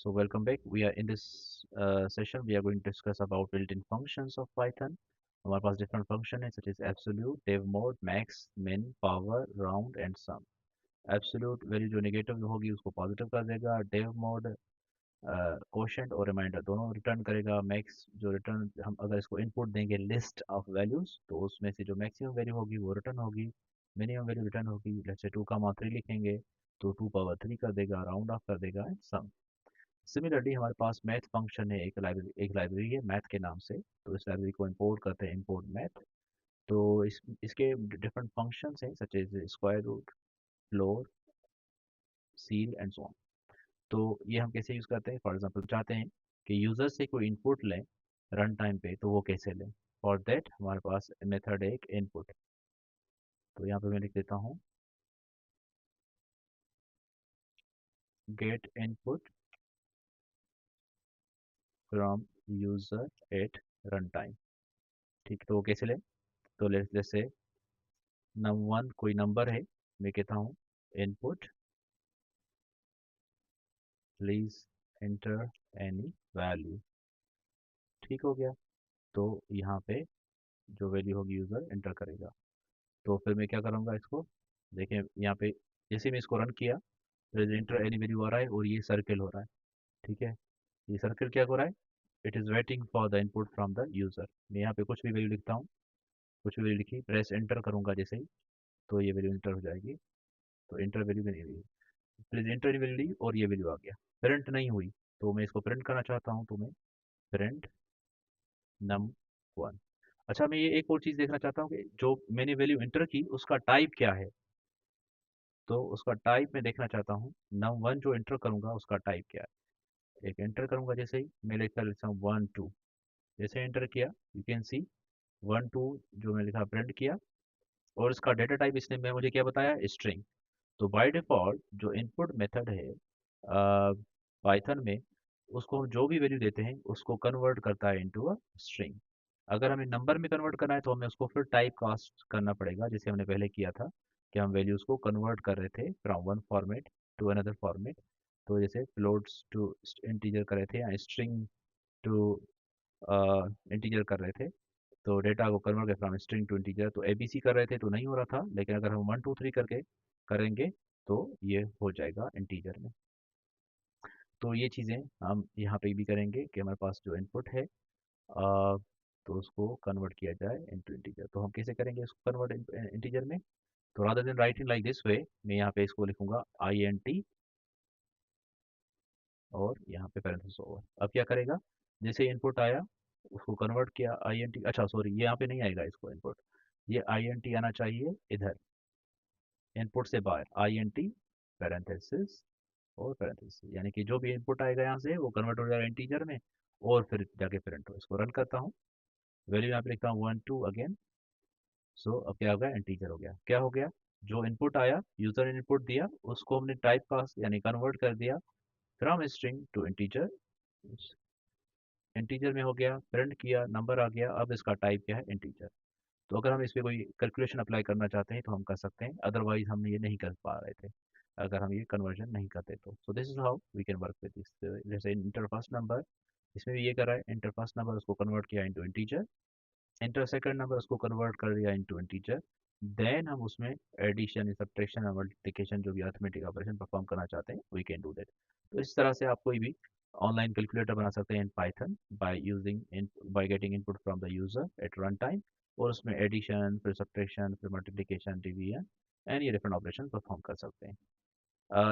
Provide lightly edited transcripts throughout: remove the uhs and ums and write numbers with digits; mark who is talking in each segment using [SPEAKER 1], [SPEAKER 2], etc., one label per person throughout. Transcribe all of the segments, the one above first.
[SPEAKER 1] So welcome back. We are in this session. We are going to discuss about built-in functions of Python. हमारे पास different function है such as absolute, dev mode, max, min, power, round and sum. Absolute value जो negative होगी उसको positive कर देगा. dev mode quotient और reminder दोनों return करेगा. मैक्स जो रिटर्न हम अगर इसको इनपुट देंगे लिस्ट ऑफ वैल्यूज तो उसमें से जो मैक्सिमम वैल्यू होगी वो रिटर्न होगी. मिनिमम वैल्यू रिटर्न होगी. जैसे 2,3 लिखेंगे तो 2 पावर 3 कर देगा, राउंड ऑफ कर देगा एंड सम. सिमिलरली हमारे पास मैथ फंक्शन है, एक लाइब्रेरी है मैथ के नाम से. तो इस लाइब्रेरी को इंपोर्ट करते हैं, इंपोर्ट मैथ. तो इसके डिफरेंट फंक्शंस हैं such as square root, floor, ceil and so on. तो ये हम कैसे यूज़ करते हैं? फॉर एग्जांपल चाहते हैं कि यूज़र से कोई इनपुट लें रन टाइम पे, तो वो कैसे लें? फॉर दैट हमारे पास मेथड है एक इनपुट. तो यहाँ पे मैं लिख देता हूँ get input from user at run time. ठीक, तो वो कैसे लें? तो जैसे num1 कोई नंबर है, मैं कहता हूँ input please enter any value. ठीक हो गया. तो यहाँ पे जो वैल्यू होगी यूज़र एंटर करेगा. तो फिर मैं क्या करूँगा इसको? देखें यहाँ पे जैसे मैं इसको रन किया, एंटर एनी वैल्यू आ रहा है और ये सर्किल हो रहा है. ठीक है, ये सर्किल क्या हो रहा है? It is waiting for the input from the user. मैं यहाँ पे कुछ भी वैल्यू लिखता हूँ, कुछ भी वैल्यू लिखी, प्रेस एंटर करूँगा जैसे ही, तो ये वैल्यू एंटर हो जाएगी. तो एंटर वैल्यू में नहीं हुई, प्लीज एंटर वैल्यू ली और ये वैल्यू आ गया. प्रिंट नहीं हुई, तो मैं इसको प्रिंट करना चाहता हूँ, तो मैं प्रिंट num1. अच्छा, मैं ये एक और चीज़ देखना चाहता हूँ कि जो मैंने वैल्यू एंटर की उसका टाइप क्या है. तो उसका टाइप मैं देखना चाहता हूँ. num1 जो एंटर करूँगा उसका टाइप क्या है. एक एंटर करूँगा जैसे ही, मैं लिखता लिखता हूँ 1 2. जैसे एंटर किया, यू कैन सी 1 2 जो मैं लिखा प्रिंट किया. और इसका डेटा टाइप इसने मैं मुझे क्या बताया? स्ट्रिंग. तो बाय डिफ़ॉल्ट जो इनपुट मेथड है पाइथन में, उसको हम जो भी वैल्यू देते हैं उसको कन्वर्ट करता है इनटू अ स्ट्रिंग. अगर हमें नंबर में कन्वर्ट करना है तो हमें उसको फिर टाइप कास्ट करना पड़ेगा, जैसे हमने पहले किया था कि हम वैल्यूज़ को कन्वर्ट कर रहे थे from one format to another format. तो जैसे फ्लोट्स टू इंटीजर कर रहे थे या स्ट्रिंग टू इंटीजर कर रहे थे. तो डेटा को कन्वर्ट कर फ्रॉम स्ट्रिंग टू इंटीजर, तो एबीसी कर रहे थे तो नहीं हो रहा था, लेकिन अगर हम 1 2 3 करके करेंगे तो ये हो जाएगा इंटीजर में. तो ये चीज़ें हम यहाँ पे भी करेंगे कि हमारे पास जो इनपुट है तो उसको कन्वर्ट किया जाए इनटू इंटीजर. तो हम कैसे करेंगे इसको कन्वर्ट इंटीजर में? तो rather than writing like this way, मैं यहाँ पे इसको लिखूंगा INT और यहाँ पे पैरेंथेसिस ओवर. अब क्या करेगा? जैसे इनपुट आया उसको कन्वर्ट किया INT. अच्छा सॉरी, ये यहाँ पे नहीं आएगा इसको इनपुट, ये INT आना चाहिए इधर इनपुट से बाहर. INT पैरेंथेसिस और पैरेंथेसिस, यानी कि जो भी इनपुट आएगा यहाँ से वो कन्वर्ट हो जाएगा इंटीजर में और फिर जाके प्रिंट हो. इसको रन करता हूँ, वैल्यू यहाँ पे लिखता हूँ 1 2 अगेन. सो अब क्या हो गया? इंटीजर हो गया. क्या हो गया? जो इनपुट आया, यूजर ने इनपुट दिया, उसको हमने टाइप कास्ट यानी कन्वर्ट कर दिया from string to integer. Integer में हो गया, प्रिंट किया, नंबर आ गया. अब इसका टाइप क्या है? इंटीजर. तो अगर हम इस पे कोई कैलकुलेशन अप्लाई करना चाहते हैं तो हम कर सकते हैं, अदरवाइज हम ये नहीं कर पा रहे थे अगर हम ये कन्वर्जन नहीं करते. तो so this is how we can work with this. जैसे इंटर फर्स्ट नंबर, इसमें भी ये कर रहा है, इंटर फर्स्ट नंबर उसको कन्वर्ट किया into integer, enter second number उसको कन्वर्ट कर दिया इनटू इंटीजर. देन हम उसमें एडिशन, सब्ट्रैक्शन और मल्टीप्लिकेशन जो भी अरिथमेटिक ऑपरेशन परफॉर्म करना चाहते हैं वी कैन डू दैट. तो इस तरह से आप कोई भी ऑनलाइन कैलकुलेटर बना सकते हैं in Python by using in by getting input from the user eight run time, और उसमें एडिशन, फिर सब्ट्रैक्शन, फिर मल्टीप्लिकेशन, डिवीजन एंड ये डिफरेंट ऑपरेशन परफॉर्म कर सकते हैं.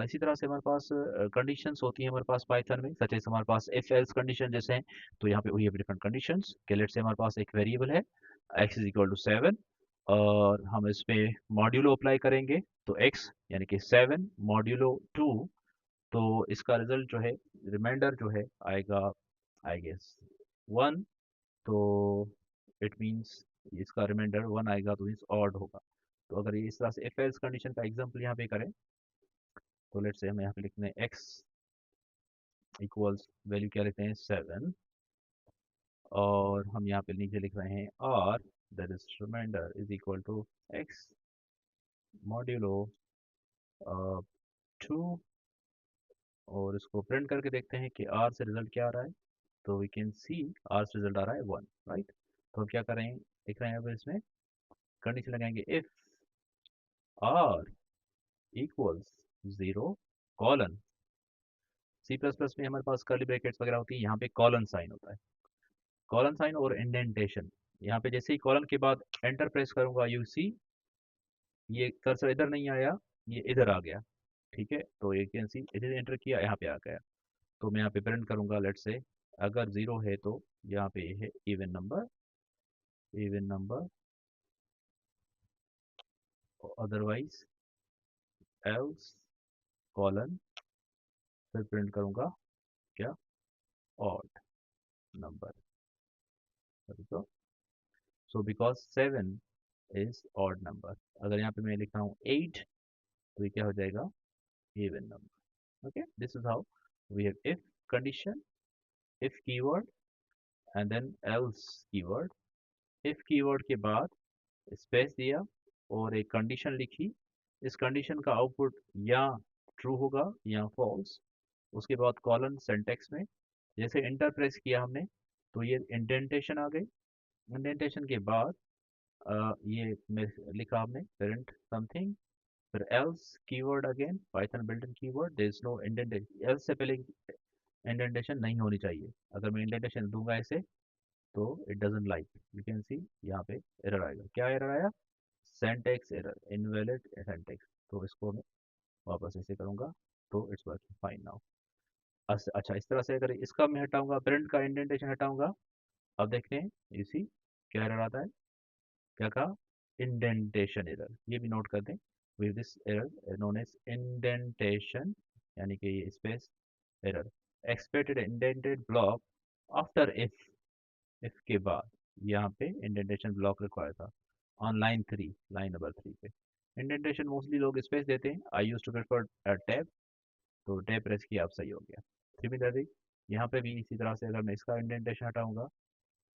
[SPEAKER 1] इसी तरह से हमारे पास कंडीशंस होती हैं हमारे पास पाइथन में, सच हमारे पास इफ एल्स कंडीशन जैसे हैं. तो यहाँ पे वही डिफरेंट कंडीशंस के लेट से हमारे पास एक वेरिएबल है x इज इक्वल टू 7 और हम इस पे मॉड्यूलो अप्लाई करेंगे. तो x यानी कि 7 मॉड्यूलो 2, तो इसका रिजल्ट जो है, रिमाइंडर जो है आएगा आई गेस 1. तो इट मींस इसका रिमाइंडर 1 आएगा तो मीन्स ऑड होगा. तो अगर ये इस तरह से इफ एल्स कंडीशन का एग्जांपल यहाँ पे करें, तो लेट से हम यहाँ पे लिखते हैं x इक्वल्स वैल्यू क्या लिखते हैं 7, और हम यहाँ पे नीचे लिख रहे हैं और that is remainder is equal to x modulo 2 और इसको प्रिंट करके देखते हैं कि आर से रिजल्ट क्या आ रहा है। तो वी कैन सी आर से रिजल्ट आ रहा है 1, राइट। तो हम क्या करें, देख रहे हैं अब इसमें कंडीशन लगाएंगे if r equals 0 colon, C plus plus में हमारे पास कर्ली ब्रैकेट्स वगैरह होती है, यहाँ पे कॉलन साइन होता है, कॉलन साइन और इंडेंटेशन। यहाँ पे जैसे ही कॉलन के बाद एंटर प्रेस करूंगा यू सी ये कर्सर इधर नहीं आया, ये इधर आ गया, ठीक है। तो ये कैन सी इधर एंटर किया, यहाँ पे आ गया। तो मैं यहाँ पे प्रिंट करूंगा, लेट से अगर जीरो है तो यहाँ पे ये है even number, even number, otherwise else colon, फिर प्रिंट करूंगा क्या, ऑड नंबर। तो so because 7 is odd number, अगर यहाँ पे मैं लिख रहा हूँ 8 तो ये क्या हो जाएगा, even number. Okay, this is how we have if condition, if keyword and then else keyword. If keyword के बाद स्पेस दिया और एक कंडीशन लिखी, इस कंडीशन का आउटपुट या ट्रू होगा या फॉल्स। उसके बाद कॉलन सेंटेक्स में जैसे इंटर प्रेस किया हमने तो ये इंडेंटेशन आ गई, इंडेंटेशन के बाद ये लिखा हमने पेरेंट समथिंग, फिर else keyword again Python built in keyword, there is no indentation, else से पहले इंडेंटेशन नहीं होनी चाहिए। अगर मैं इंडेंटेशन दूंगा ऐसे तो it doesn't like, you can सी यहाँ पे एरर आएगा, क्या एरर आया, सेंटेक्स एरर, इनवैलिड सेंटेक्स। तो इसको मैं वापस ऐसे करूंगा तो इट्स वर्किंग फाइन नाउ। अच्छा, इस तरह से अगर इसका मैं हटाऊंगा, प्रिंट का इंडेंटेशन हटाऊंगा, अब देखते हैं इसी क्या एरर आता है, क्या कहा, इंडेंटेशन एरर, ये भी नोट कर दें। With this error known as indentation, यानी कि ये space error, expected indented block after if के बाद यहाँ पे इंडेंटेशन ब्लॉक रिक्वायर था ऑन लाइन 3, लाइन नंबर 3 पे। इंडेंटेशन मोस्टली लोग स्पेस देते हैं, I use to prefer tab, तो टैब प्रेस किया, अब सही हो गया। सिमिलरली यहाँ पे भी इसी तरह से अगर मैं इसका इंडेंटेशन हटाऊंगा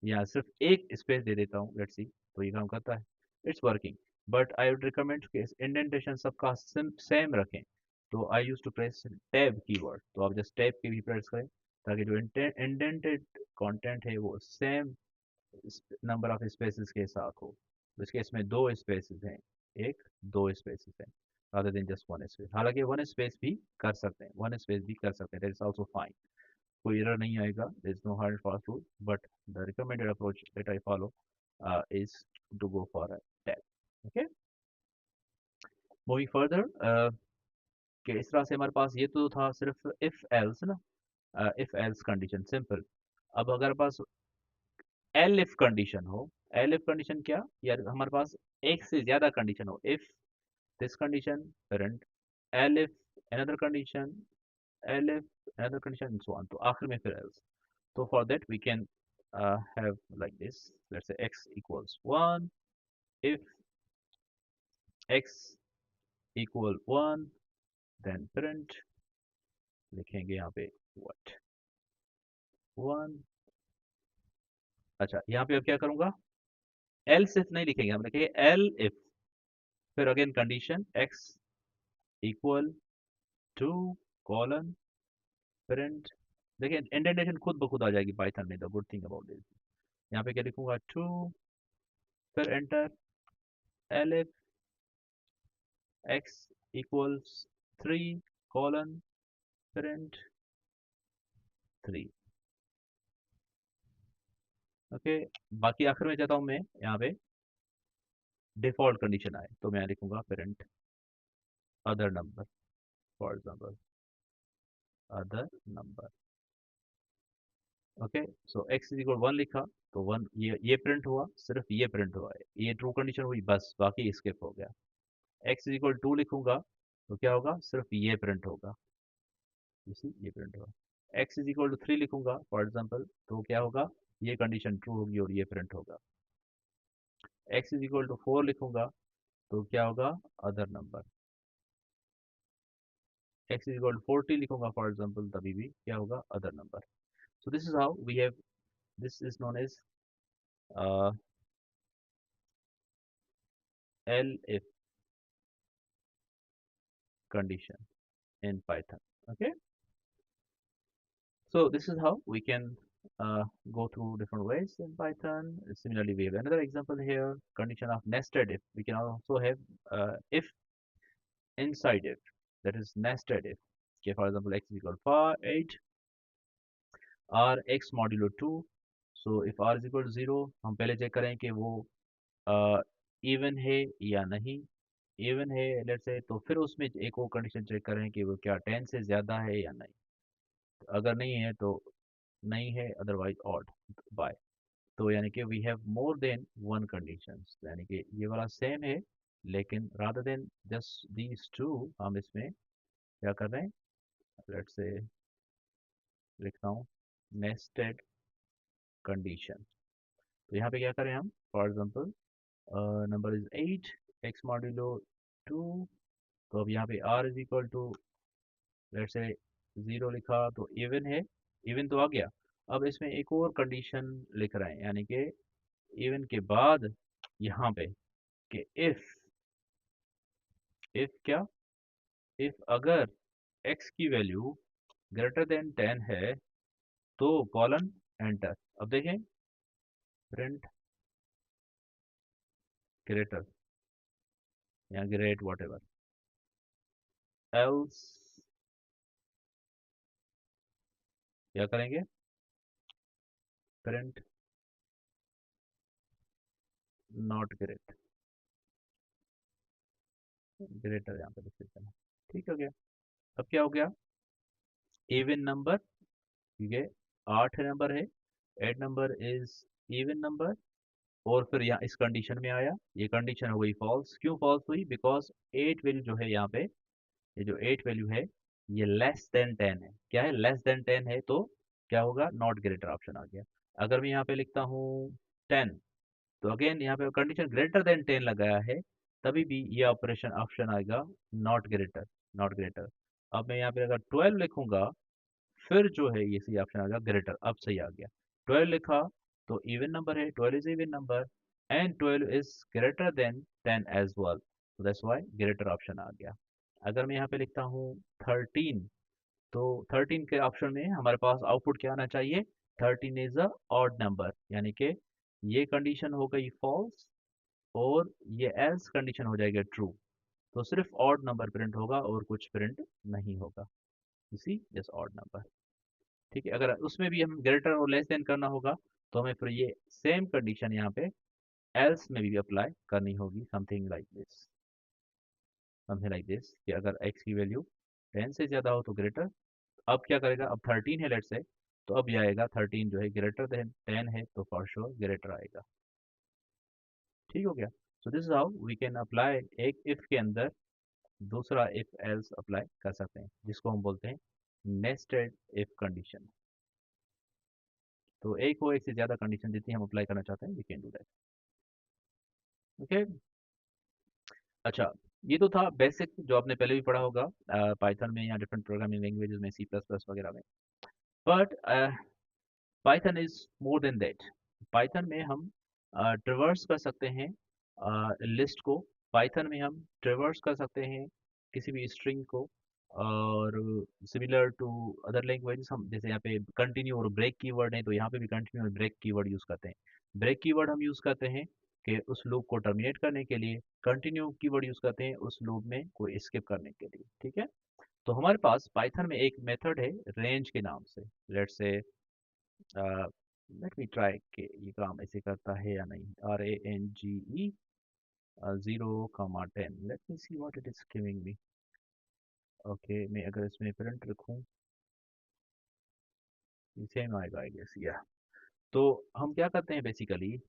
[SPEAKER 1] या सिर्फ एक स्पेस दे देता हूँ, लेट्स सी, तो ये काम करता है, it's working. But I would recommend कि इंडेंटेशन सबका सेम रखें। तो I use to press tab keyword, तो आप जस्ट टैब की भी प्रेस करें ताकि जो इंडेंटेड कंटेंट है वो सेम नंबर ऑफ स्पेसेस के साथ हो। तो इस केस में दो स्पेसेस हैं, एक दो स्पेसेस हैं rather than just one space। हालांकि वन स्पेस भी कर सकते हैं, वन स्पेस भी कर सकते हैं, दैट इज आल्सो फाइन, कोई एरर नहीं आएगा, there is no hard fast rule, but the recommended approach that I follow is to go for a tab। okay, moving further, कि इस तरह से हमारे पास ये तो था सिर्फ इफ एल्स ना, इफ एल्स कंडीशन सिंपल। अब अगर पास एल इफ कंडीशन हो, एल इफ कंडीशन क्या यार, हमारे पास एक से ज्यादा कंडीशन हो, if this condition parent, L if another condition, L if another condition and so on, तो आखिर में फिर else। तो for that we can have like this, let's say x equals 1, if x equal 1 then print, लिखेंगे यहाँ पे what 1। अच्छा, यहाँ पे अब क्या करूंगा, else if नहीं लिखेंगे, हम लिखेंगे एल इफ, फिर again condition x equal to colon print. देखिए इंडेंटेशन खुद ब खुद आ जाएगी पाइथन में, the good thing about this. यहाँ पे क्या लिखूंगा, टू, फिर enter, elif x equals 3 colon print 3। Okay, बाकी आखिर में चाहता हूँ मैं यहाँ पे डिफॉल्ट कंडीशन आए, तो मैं लिखूंगा print other number, for example other number. Okay, so x is equal 1 लिखा तो 1, ये प्रिंट हुआ, सिर्फ ये प्रिंट हुआ है, ये ट्रू कंडीशन हुई, बस बाकी स्किप हो गया। एक्स इज इक्वल 2 लिखूंगा तो क्या होगा, सिर्फ ये प्रिंट होगा, ये प्रिंट होगा। एक्स इज इक्वल टू 3 लिखूंगा फॉर एग्जाम्पल, तो क्या होगा, ये कंडीशन ट्रू होगी और ये प्रिंट होगा। एक्स इज इक्वल टू 4 लिखूंगा तो क्या होगा, other number. X is equal to 40 लिखूंगा फॉर एग्जाम्पल, तभी भी क्या होगा, other number. So this is how we have, this is known as elif condition in Python. Okay, So this is how we can go through different ways in Python. Similarly, we have another example here, condition of nested if. We can also have if inside if, that is nested if. Okay, for example, x is equal to 8, r x modulo 2. So if r is equal to 0, हम पहले check करें कि वो even है या नहीं। Even है let's say, तो फिर उसमें एक और कंडीशन चेक करें कि वो क्या 10 से ज़्यादा है या नहीं। तो अगर नहीं है तो नहीं है, अदरवाइज ऑड बाय। तो यानी कि we have more than one conditions, यानी कि ये वाला सेम है, लेकिन rather than just these two हम इसमें क्या कर रहे हैं, लेट्स से लिखता हूँ नेस्टेड कंडीशन। तो यहाँ पे क्या करें हम, for example number is 8, x modulo 2। तो अब यहाँ पे r is equal to let's say 0 लिखा तो इवन है, इवन तो आ गया। अब इसमें एक और कंडीशन लिख रहे हैं, यानी कि इवन के बाद यहाँ पे कि इफ क्या, इफ अगर x की वैल्यू ग्रेटर देन 10 है तो कॉलन एंटर। अब देखें प्रिंट ग्रेटर या ग्रेट वॉट एवर, एल्स क्या करेंगे, प्रिंट नॉट ग्रेट, ग्रेटर यहाँ पे लिख देते हैं। ठीक हो गया। अब क्या हो गया, इवन नंबर, ये 8 नंबर है, 8 नंबर इज इवन नंबर। और फिर यहाँ इस कंडीशन में आया, ये कंडीशन हो गई फॉल्स। क्यों फॉल्स हुई, बिकॉज 8 वैल्यू जो है यहाँ पे, ये जो 8 वैल्यू है ये लेस देन 10 है। क्या है, लेस देन 10 है, तो क्या होगा, नॉट ग्रेटर ऑप्शन आ गया। अगर मैं यहाँ पे लिखता हूँ 10, तो अगेन यहाँ पे कंडीशन ग्रेटर देन 10 लगाया है, तभी भी ये ऑपरेशन ऑप्शन आएगा नॉट ग्रेटर, नॉट ग्रेटर। अब मैं यहाँ पे अगर 12 लिखूंगा, फिर जो है ये सही ऑप्शन आ गया ग्रेटर, अब सही आ गया। 12 लिखा तो इवन नंबर है, 12 is even number and 12 is greater than 10 as well, तो दैट्स व्हाई ग्रेटर ऑप्शन आ गया। अगर मैं यहाँ पे लिखता हूँ 13, तो 13 के ऑप्शन में हमारे पास आउटपुट क्या आना चाहिए, 13 इज अ ऑड नंबर, यानी कि ये कंडीशन हो गई फॉल्स और ये एल्स कंडीशन हो जाएगा ट्रू। तो सिर्फ ऑड नंबर प्रिंट होगा और कुछ प्रिंट नहीं होगा, इसी जस्ट ऑड नंबर। ठीक है, अगर उसमें भी हम ग्रेटर और लेस देन करना होगा तो हमें फिर ये सेम कंडीशन यहाँ पे एल्स में भी अप्लाई करनी होगी, something like this, something like this कि अगर x की वैल्यू 10 से ज़्यादा हो तो ग्रेटर। अब क्या करेगा, अब 13 है लेट्स से, तो अब ये आएगा 13 जो है ग्रेटर देन 10 है तो फॉर श्योर ग्रेटर आएगा। ठीक हो गया। So this is how we can apply, एक इफ के अंदर दूसरा इफ एल्स अप्लाई कर सकते हैं, जिसको हम बोलते हैं नेस्टेड इफ कंडीशन। तो एक हो एक से ज़्यादा कंडीशन जितनी हम अप्लाई करना चाहते हैं we can do that. Okay. अच्छा, ये तो था बेसिक जो आपने पहले भी पढ़ा होगा पाइथन में या डिफरेंट प्रोग्रामिंग लैंग्वेजेस में, सी प्लस प्लस वगैरह में। But Python is more than that. Python में हम ट्रिवर्स कर सकते हैं लिस्ट को, पाइथन में हम ट्रिवर्स कर सकते हैं किसी भी स्ट्रिंग को। और सिमिलर टू अदर लैंग्वेजेस, हम जैसे यहाँ पे कंटिन्यू और ब्रेक कीवर्ड है, तो यहाँ पे भी कंटिन्यू और ब्रेक कीवर्ड यूज़ करते हैं। ब्रेक कीवर्ड हम यूज़ करते हैं कि उस लूप को टर्मिनेट करने के लिए, कंटिन्यू कीवर्ड यूज़ करते हैं उस लूप में कोई स्किप करने के लिए। ठीक है, तो हमारे पास पाइथन में एक मेथड है रेंज के नाम से। Let's say let me try कि ये काम ऐसे करता है या नहीं, RANGE 0, 10, late me see what it is giving me. Okay, मैं अगर इसमें प्रिंट रखूं, सेम आएगा आई गेस या। तो हम क्या करते हैं बेसिकली,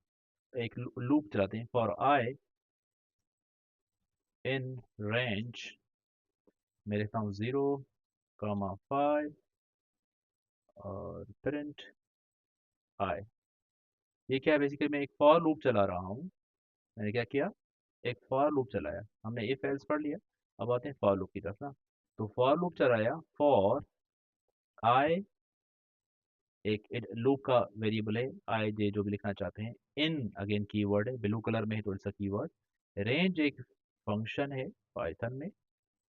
[SPEAKER 1] एक लूप चलाते हैं, फॉर आई इन रेंज, मैं लिखता हूँ 0, 5 और प्रिंट आई। ये क्या है, बेसिकली मैं एक फॉर लूप चला रहा हूँ। मैंने क्या किया, एक फॉर लूप चलाया। हमने इफ एल्स पढ़ लिया, अब आते हैं फॉर लूप की तरफ ना। तो फॉर लूप चलाया, फॉर आई, एक लूप का वेरिएबल है आई जे जो भी लिखना चाहते हैं। इन अगेन कीवर्ड है, ब्लू कलर में है तो इट्स अ कीवर्ड। रेंज एक फंक्शन है पाइथन में,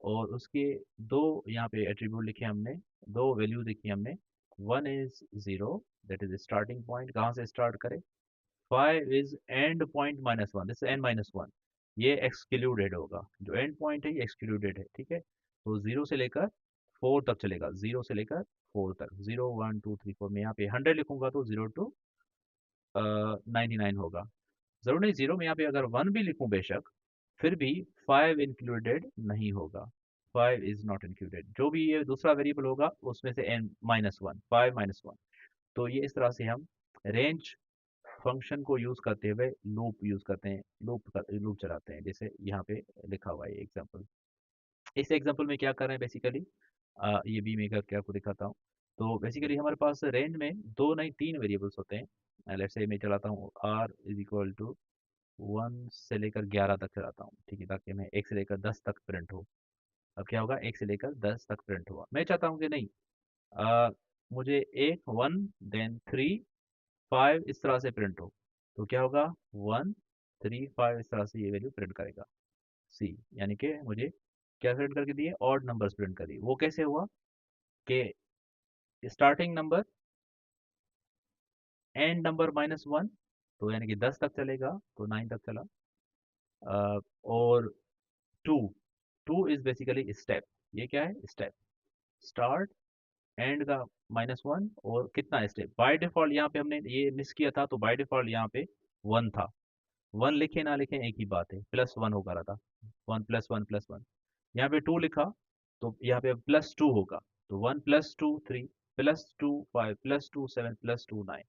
[SPEAKER 1] और उसके दो यहाँ पे एट्रीब्यूट लिखे हमने, दो वैल्यूज लिखी हमने। 1 is 0, that is starting point, कहाँ से स्टार्ट करें। 5 is end point -1, this n -1, ये एक्सक्लूडेड होगा, जो एंड पॉइंट है ये एक्सक्लूडेड है, ठीक है। तो 0 से लेकर 4 तक चलेगा, 0 से लेकर 4 तक, 0 1 2 3 4, मैं यहाँ पे 100 लिखूंगा तो 0 टू 99 होगा। जरूर नहीं 0 में यहाँ पे अगर 1 भी लिखूं बेशक, फिर भी 5 इंक्लूडेड नहीं होगा, 5 इज नॉट इंक्लूडेड, जो भी ये दूसरा वेरिएबल होगा उसमें से n -1, 5 -1। तो ये इस तरह से हम रेंज फंक्शन को यूज करते हुए लूप यूज करते हैं, लूप चलाते हैं, जैसे यहाँ पे लिखा हुआ है एग्जाम्पल। इस एग्जाम्पल में क्या कर रहे हैं बेसिकली, ये भी मैं करके आपको दिखाता हूँ। तो बेसिकली हमारे पास रेंज में दो नहीं तीन वेरिएबल्स होते हैं। लेट्स से मैं चलाता हूँ r इज इक्वल टू 1 से लेकर 11 तक चलाता हूँ, ठीक है, ताकि मैं 1 से लेकर 10 तक प्रिंट हो। अब क्या होगा, 1 से लेकर 10 तक प्रिंट हुआ, मैं चाहता हूँ कि नहीं, आ, मुझे एक 1 देन 3 5 इस तरह से प्रिंट हो। तो क्या होगा, 1 3 5 इस तरह से ये वैल्यू प्रिंट करेगा सी, यानी कि मुझे क्या प्रिंट करके दिए, ऑड नंबर्स प्रिंट कर दिए। वो कैसे हुआ कि स्टार्टिंग नंबर एंड नंबर -1, तो यानी कि 10 तक चलेगा, तो 9 तक चला। और 2, 2 इज बेसिकली स्टेप, ये क्या है स्टेप, स्टार्ट एंड का -1 और कितना स्टेप, बाय डिफॉल्ट यहाँ पे हमने ये मिस किया था, तो बाय डिफॉल्ट यहाँ पे 1 था। 1 लिखे ना लिखे एक ही बात है, +1 होगा रहा था, 1 +1 +1। यहाँ पे 2 लिखा तो यहाँ पे +2 होगा, तो 1 +2 3 +2 5 +2 7 +2 9,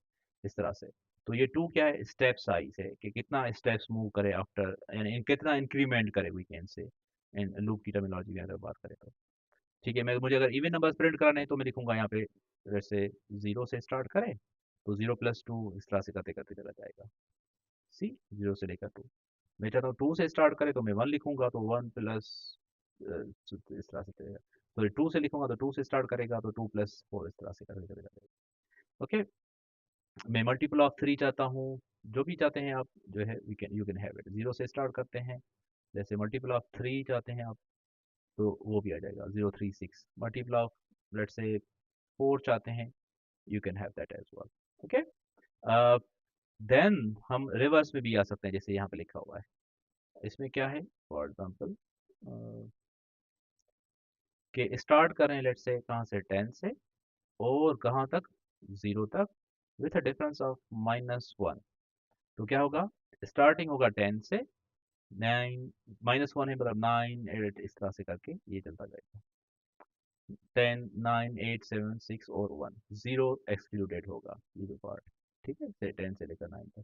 [SPEAKER 1] इस तरह से। तो ये 2 क्या है, स्टेप साइज है कि कितना स्टेप्स मूव करे आफ्टर, यानी कितना इंक्रीमेंट करे, we can say in loop की टर्मिनोलॉजी में अगर बात करें तो। ठीक है, मैं मुझे अगर इवन नंबर्स प्रिंट कराने हैं तो मैं लिखूंगा यहाँ पे, जैसे 0 से स्टार्ट करें तो 0 +2 इस तरह से करते करते चला जाएगा सी, 0 से लेकर 2। मैं चाहता हूँ 2 से स्टार्ट करे तो मैं 1 लिखूंगा, तो 1 प्लस इस तरह से चलेगा। तो 2 से लिखूंगा तो 2 से स्टार्ट करेगा, तो 2 + 4 इस तरह से करके चले जाएगा। ओके, मैं मल्टीपल ऑफ 3 चाहता हूँ, जो भी चाहते हैं आप, जो है we can, you can have it. 0 से स्टार्ट करते हैं, जैसे मल्टीपल ऑफ 3 चाहते हैं आप, तो वो भी आ जाएगा 0 3 6। मल्टीपल ऑफ लेट्स से 4 चाहते हैं, you can have that as well. Okay, then हम रिवर्स में भी आ सकते हैं, जैसे यहाँ पे लिखा हुआ है, इसमें क्या है, फॉर एग्जाम्पल कि स्टार्ट कर रहे हैं लेट्स से कहाँ से, 10 से, और कहाँ तक, 0 तक, विथ अ डिफरेंस ऑफ -1। तो क्या होगा, स्टार्टिंग होगा 10 से, 9 -1 है मतलब 9 8 इस तरह से करके ये चलता जाएगा, 10 9 8 7 6 और 1, 0 एक्सक्लूडेड होगा ये जो पार्ट, ठीक है, से 10 से लेकर 9 तक।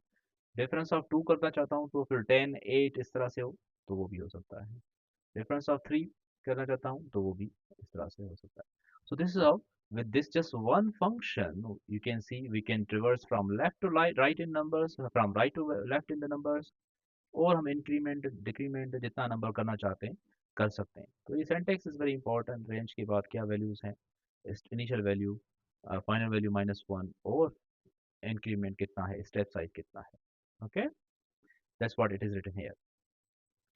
[SPEAKER 1] डिफरेंस ऑफ 2 करना चाहता हूँ तो फिर 10 8 इस तरह से हो, तो वो भी हो सकता है। डिफरेंस ऑफ 3 करना चाहता हूँ तो वो भी इस तरह से हो सकता है। सो this is how, with this just one function, you can see we can traverse from left to right in numbers, from right to left in the numbers, और हम इंक्रीमेंट डिक्रीमेंट जितना नंबर करना चाहते हैं कर सकते हैं। तो ये syntax is very important, range के बाद क्या वैल्यूज हैं, इनिशियल वैल्यू, फाइनल वैल्यू -1, और इंक्रीमेंट कितना है, स्टेप साइज कितना है। Okay, that's what it is written here.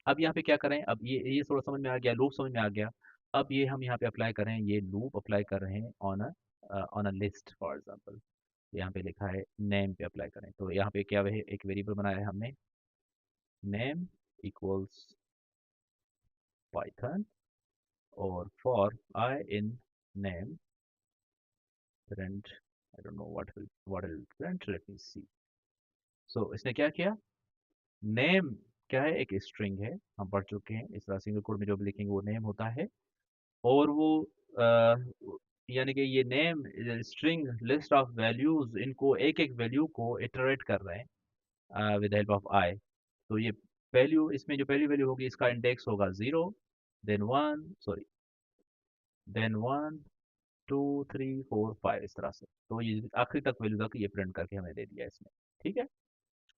[SPEAKER 1] अब यहाँ पे क्या करें, अब ये थोड़ा समझ में आ गया, लूप समझ में आ गया। अब ये हम यहाँ पे अप्लाई कर रहे हैं, ये लूप अप्लाई कर रहे हैं on a list, for example यहाँ पे लिखा है नेम पे अप्लाई करें, तो यहाँ पे क्या है, एक वेरिएबल बनाया है हमने, नेम इक्वल्स पाइथन, और for i in name print, I don't know what will print, let me see। सो इसने क्या किया, नेम क्या है, एक स्ट्रिंग है, हम पढ़ चुके हैं, इस तरह सिंगल कोड में जो भी लिखेंगे वो नेम होता है। और वो यानी कि ये name string list of values, इनको एक एक वैल्यू को इटरेट कर रहे हैं विद हेल्प ऑफ आई। तो ये वैल्यू, इसमें जो पहली वैल्यू होगी इसका इंडेक्स होगा 0, देन 1 सॉरी, देन 1 2 3 4 5 इस तरह से, तो ये आखिरी तक वैल्यू तक ये प्रिंट करके हमें दे दिया इसने, ठीक है।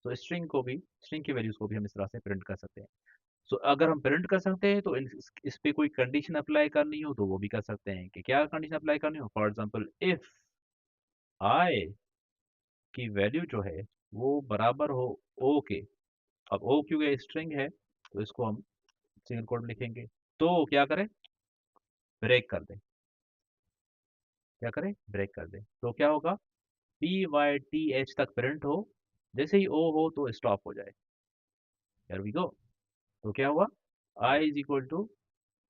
[SPEAKER 1] तो स्ट्रिंग को भी, स्ट्रिंग की वैल्यूज को भी हम इस तरह से प्रिंट कर सकते हैं। सो अगर हम प्रिंट कर सकते हैं तो इस पे कोई कंडीशन अप्लाई करनी हो तो वो भी कर सकते हैं, कि क्या कंडीशन अप्लाई करनी हो, फॉर एग्जांपल इफ आई की वैल्यू जो है वो बराबर हो ओ के। अब ओ क्योंकि स्ट्रिंग है तो इसको हम सिंगल कोड में लिखेंगे, तो क्या करें, ब्रेक कर दें, क्या करें, ब्रेक कर दें। तो क्या होगा, पी वाई टी एच तक प्रिंट हो, जैसे ही ओ हो तो स्टॉप हो जाए। Here we go. तो क्या हुआ, i is equal to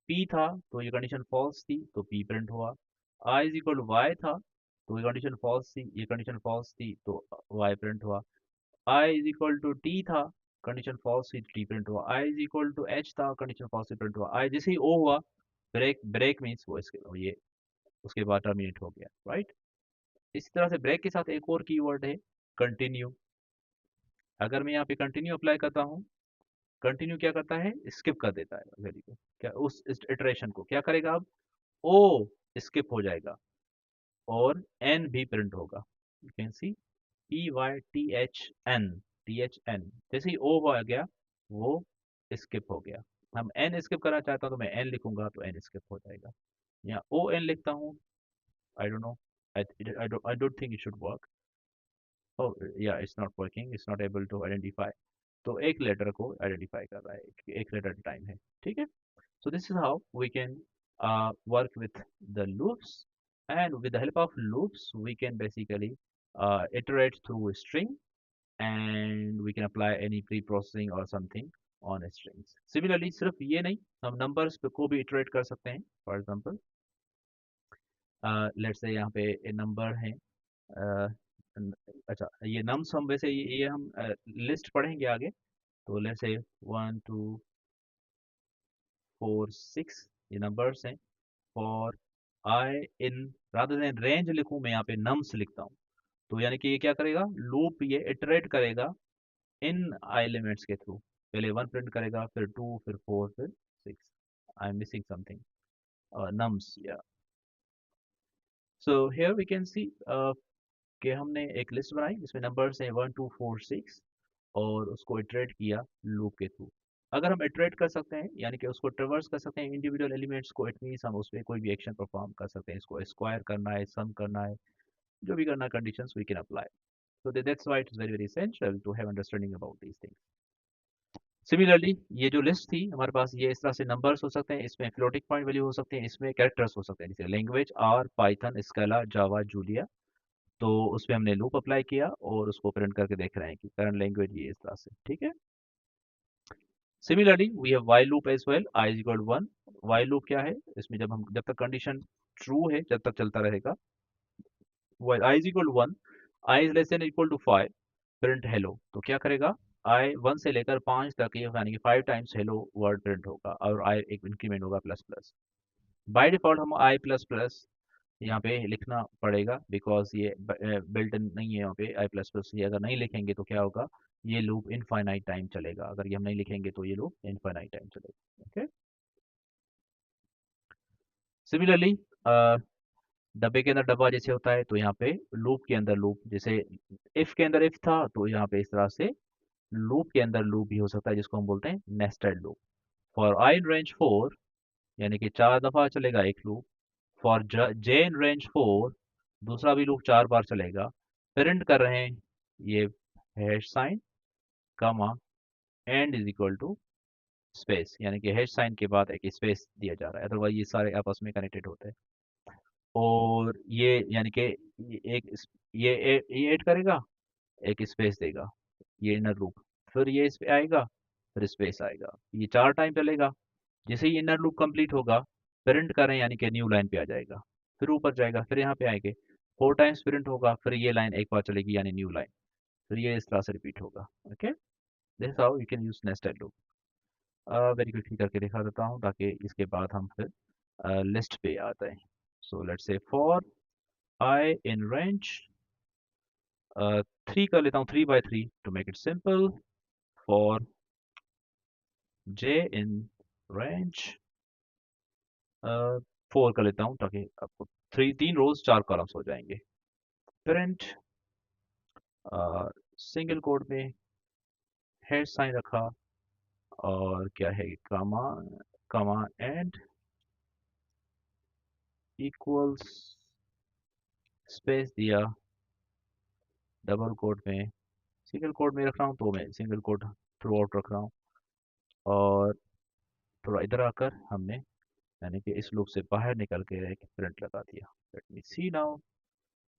[SPEAKER 1] P था तो ये कंडीशन फॉल्स थी तो पी प्रिंट हुआ। I is equal to Y था तो ये कंडीशन फॉल्स थी, ये कंडीशन फॉल्स थी तो वाई प्रिंट हुआ। I is equal to T था, कंडीशन फॉल्स थी, टी प्रिंट हुआ। I is equal to H था, कंडीशन फॉल्स थी, प्रिंट हुआ। आई जैसे ही ओ हुआ, ब्रेक, ब्रेक मीन्स वो इसके ये उसके बाद टर्मिनेट हो गया, राइट। इसी तरह से ब्रेक के साथ एक और कीवर्ड है, कंटिन्यू। अगर मैं यहाँ पे कंटिन्यू अप्लाई करता हूँ, कंटिन्यू क्या करता है, स्किप कर देता है वैल्यू को, क्या उस इटरेशन को क्या करेगा, अब ओ स्किप हो जाएगा और एन भी प्रिंट होगा। You can see P Y T H N, जैसे ही ओ हो गया वो स्किप हो गया। हम एन स्किप करना चाहता हूँ तो मैं एन लिखूंगा तो एन स्किप हो जाएगा। या ओ एन लिखता हूँ, I don't know, I don't think it should work. Oh yeah it's not working, it's not able to identify. तो एक लेटर को आइडेंटिफाई कर रहा है, एक लेटर टाइम है, ठीक है। So this is how we can work with the loops, and with the help of loops we can basically iterate through a string, and we can apply any pre-processing or something on strings. Similarly सिर्फ ये नहीं, हम numbers पे को भी iterate कर सकते हैं। For example let's say यहाँ पे नंबर है, uh, अच्छा ये nums हम वैसे ये हम लिस्ट पढ़ेंगे आगे। तो लेट्स से 1 2 4 6 ये नंबर्स हैं। For i in, rather than range लिखूं मैं यहाँ पे नम्स लिखता हूँ। तो यानी कि ये क्या करेगा, लूप ये इटरेट करेगा इन एलिमेंट्स के थ्रू। पहले 1 प्रिंट करेगा, फिर 2, फिर 4, फिर 6। I am missing something, nums yeah. So here we can see कि हमने एक लिस्ट बनाई जिसमें नंबर्स हैं 1 2 4 6 और उसको इटरेट किया लूप के थ्रू। अगर हम इटरेट कर सकते हैं यानी कि उसको ट्रेवर्स कर सकते हैं इंडिविजुअल एलिमेंट्स को, इट मीन्स हम उस पर कोई भी एक्शन परफॉर्म कर सकते हैं। इसको स्क्वायर करना है, सम करना है, जो भी करना, conditions we can apply. So that's why it is very essential to have understanding about these things. Similarly, ये जो लिस्ट थी हमारे पास, ये इस तरह से नंबर्स हो सकते हैं, इसमें फ्लोटिंग पॉइंट वैल्यू हो सकते हैं, इसमें कैरेक्टर्स हो सकते हैं, जैसे language R, Python, Scala, Java, Julia. तो उसमें हमने लूप अप्लाई किया और उसको प्रिंट करके देख रहे हैं कि करंट लैंग्वेज ये इस तरह से, ठीक है। Similarly we have while loop as well, i is equal 1। While loop क्या है, इसमें जब तक कंडीशन ट्रू है जब तक चलता रहेगा। While i is equal 1, i is less than equal to 5, print hello. तो क्या करेगा, आई 1 से लेकर 5 तक, ये यानी कि 5 टाइम्स हेलो वर्ड प्रिंट होगा और आई एक इंक्रीमेंट होगा प्लस प्लस। बाय डिफॉल्ट हम आई प्लस प्लस यहाँ पे लिखना पड़ेगा, बिकॉज ये बिल्ट इन नहीं है यहाँ पे आई प्लस प्लस। ये अगर नहीं लिखेंगे तो क्या होगा, ये लूप इनफाइनाइट टाइम चलेगा। अगर ये हम नहीं लिखेंगे तो ये लूप इनफाइनाइट टाइम चलेगा, ओके। सिमिलरली डब्बे के अंदर डब्बा जैसे होता है, तो यहाँ पे लूप के अंदर लूप, जैसे इफ के अंदर इफ था तो यहाँ पे इस तरह से लूप के अंदर लूप भी हो सकता है, जिसको हम बोलते हैं nested loop. For i in range 4 यानी कि 4 दफा चलेगा एक loop. For J in range 4 दूसरा भी लूप 4 बार चलेगा। प्रिंट कर रहे हैं ये hash sign, comma, end is equal to space, यानी कि हैश साइन के बाद एक स्पेस दिया जा रहा है, अदरवाइज ये सारे आपस में कनेक्टेड होते हैं। और ये यानी कि ये ऐड करेगा, एक स्पेस देगा, ये इनर लूप, फिर ये इस पे आएगा, फिर स्पेस आएगा, ये 4 टाइम चलेगा। जैसे ही इनर लूप कंप्लीट होगा, प्रिंट करें यानी कि न्यू लाइन पे आ जाएगा, फिर ऊपर जाएगा, फिर यहाँ पे आएंगे, 4 टाइम्स प्रिंट होगा, फिर ये लाइन एक बार चलेगी यानी न्यू लाइन, फिर ये इस तरह से रिपीट होगा, okay. This how you can use nested loop. Very quickly करके दिखा देता हूँ ताकि इसके बाद हम फिर लिस्ट पे आते हैं। So let's say for i in range 3 कर लेता हूँ, 3 by 3 to make it simple. For j in range 4 कर लेता हूँ ताकि आपको 3 रोज 4 कॉलम्स हो जाएंगे। प्रिंट सिंगल कोड में हैश साइन रखा और क्या है, कमा, कमा एंड इक्वल्स, स्पेस दिया, डबल कोड में, सिंगल कोड में रख रहा हूँ तो मैं सिंगल कोड थ्रू आउट रख रहा हूँ। और थोड़ा इधर आकर हमने यानी कि इस लूप से बाहर निकल के एक प्रिंट लगा दिया। Let me see now,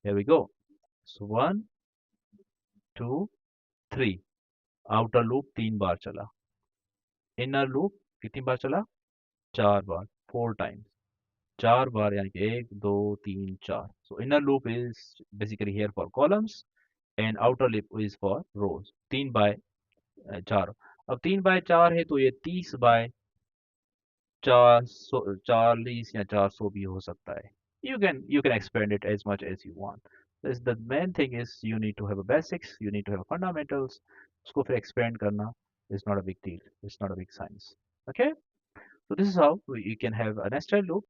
[SPEAKER 1] here we go. So 1 2 3, outer loop 3 बार चला, इनर लूप कितनी बार चला, 4 बार, 4 टाइम्स, 4 बार, यानी कि 1 2 3 4। So inner loop is basically here for columns and outer loop is for rows. 3 by 4। अब 3 बाय 4 है तो ये 30 बाय 400, 40 या 400 भी हो सकता है। You can expand it as much as you want. This the main thing is you need to have a basics, you need to have fundamentals. उसको फिर expand करना is not a big deal. It's not a big science. Okay? So this is how you can have a nested loop.